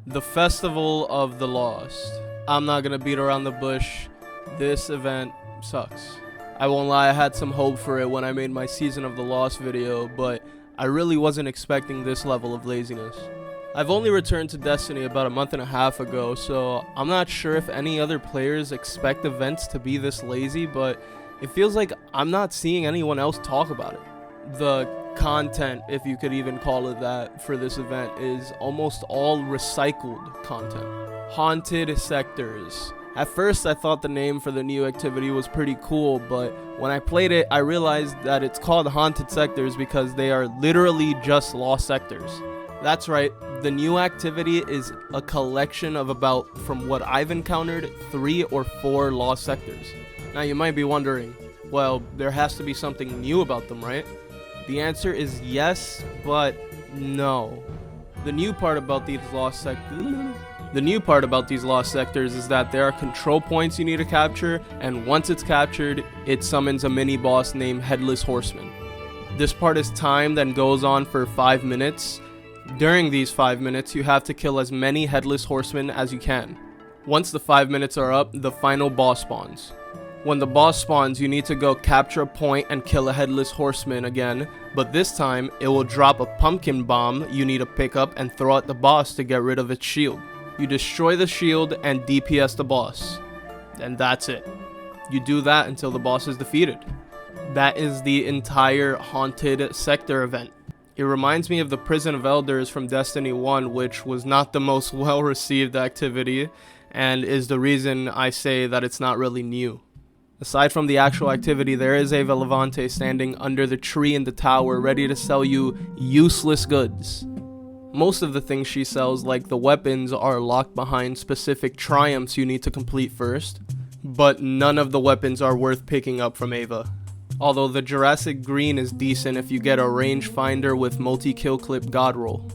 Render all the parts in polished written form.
The Festival of the Lost. I'm not gonna beat around the bush. This event sucks. I won't lie, I had some hope for it when I made my Season of the Lost video, but I really wasn't expecting this level of laziness. I've only returned to Destiny about a month and a half ago, so I'm not sure if any other players expect events to be this lazy, but it feels like I'm not seeing anyone else talk about it. The content, if you could even call it that, for this event is almost all recycled content. Haunted sectors. At first I thought the name for the new activity was pretty cool, but when I played it I realized that it's called Haunted Sectors because they are literally just lost sectors. That's right, the new activity is a collection of about, from what I've encountered, 3 or 4 lost sectors. Now you might be wondering, well, there has to be something new about them, right? The answer is yes, but no. The new part about these lost sectors is that there are control points you need to capture, and once it's captured, it summons a mini boss named Headless Horseman. This part is timed and goes on for 5 minutes. During these 5 minutes, you have to kill as many Headless Horsemen as you can. Once the 5 minutes are up, the final boss spawns. When the boss spawns, you need to go capture a point and kill a Headless Horseman again, but this time, it will drop a pumpkin bomb you need to pick up and throw at the boss to get rid of its shield. You destroy the shield and DPS the boss. And that's it. You do that until the boss is defeated. That is the entire Haunted Sector event. It reminds me of the Prison of Elders from Destiny 1, which was not the most well-received activity, and is the reason I say that it's not really new. Aside from the actual activity, there is Ava Levante standing under the tree in the tower ready to sell you useless goods. Most of the things she sells, like the weapons, are locked behind specific triumphs you need to complete first, but none of the weapons are worth picking up from Ava. Although the Jurassic Green is decent if you get a rangefinder with multi-kill clip god roll.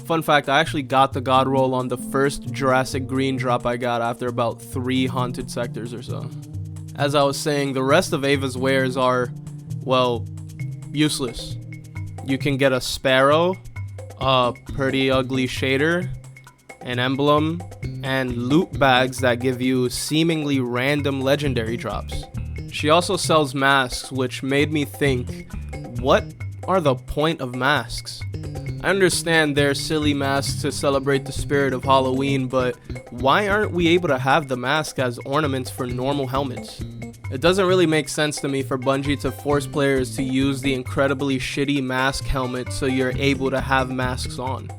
Fun fact, I actually got the god roll on the first Jurassic Green drop I got after about 3 haunted sectors or so. As I was saying, the rest of Ava's wares are, well, useless. You can get a sparrow, a pretty ugly shader, an emblem, and loot bags that give you seemingly random legendary drops. She also sells masks, which made me think, what are the point of masks? I understand they're silly masks to celebrate the spirit of Halloween, but why aren't we able to have the mask as ornaments for normal helmets? It doesn't really make sense to me for Bungie to force players to use the incredibly shitty mask helmet so you're able to have masks on.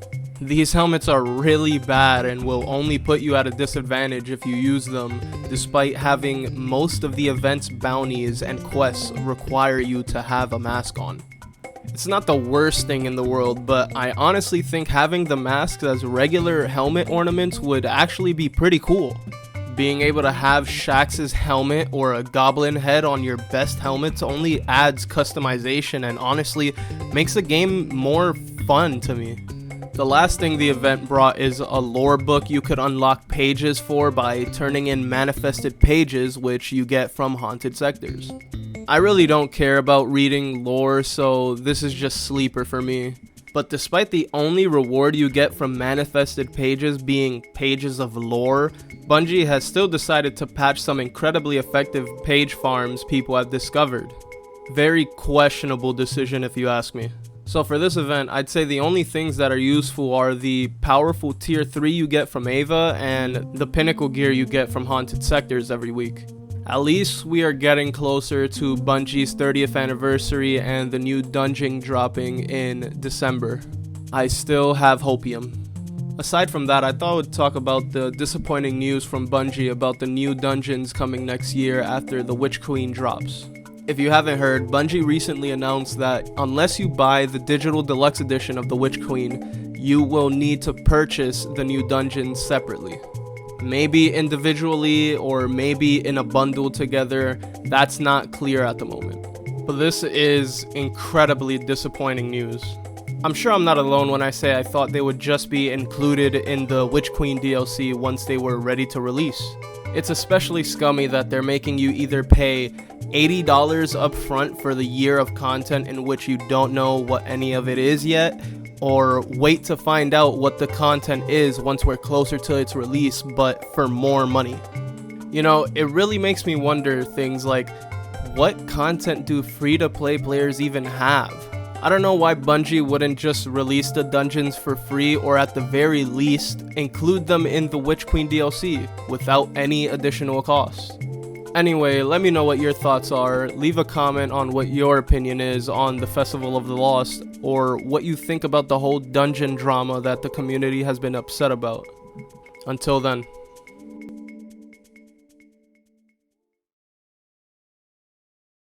These helmets are really bad and will only put you at a disadvantage if you use them, despite having most of the event's bounties and quests require you to have a mask on. It's not the worst thing in the world, but I honestly think having the masks as regular helmet ornaments would actually be pretty cool. Being able to have Shax's helmet or a goblin head on your best helmets only adds customization and honestly makes the game more fun to me. The last thing the event brought is a lore book you could unlock pages for by turning in manifested pages, which you get from haunted sectors. I really don't care about reading lore, so this is just sleeper for me. But despite the only reward you get from manifested pages being pages of lore, Bungie has still decided to patch some incredibly effective page farms people have discovered. Very questionable decision if you ask me. So for this event, I'd say the only things that are useful are the powerful tier 3 you get from Ava and the pinnacle gear you get from haunted sectors every week. At least we are getting closer to Bungie's 30th anniversary and the new dungeon dropping in December. I still have hopium. Aside from that, I thought I would talk about the disappointing news from Bungie about the new dungeons coming next year after the Witch Queen drops. If you haven't heard, Bungie recently announced that unless you buy the digital deluxe edition of the Witch Queen, you will need to purchase the new dungeons separately. Maybe individually or maybe in a bundle together, that's not clear at the moment. But this is incredibly disappointing news. I'm sure I'm not alone when I say I thought they would just be included in the Witch Queen DLC once they were ready to release. It's especially scummy that they're making you either pay $80 up front for the year of content in which you don't know what any of it is yet, or wait to find out what the content is once we're closer to its release, but for more money. You know, it really makes me wonder things like, what content do free-to-play players even have? I don't know why Bungie wouldn't just release the dungeons for free, or at the very least, include them in the Witch Queen DLC without any additional cost. Anyway, let me know what your thoughts are. Leave a comment on what your opinion is on the Festival of the Lost, or what you think about the whole dungeon drama that the community has been upset about. Until then.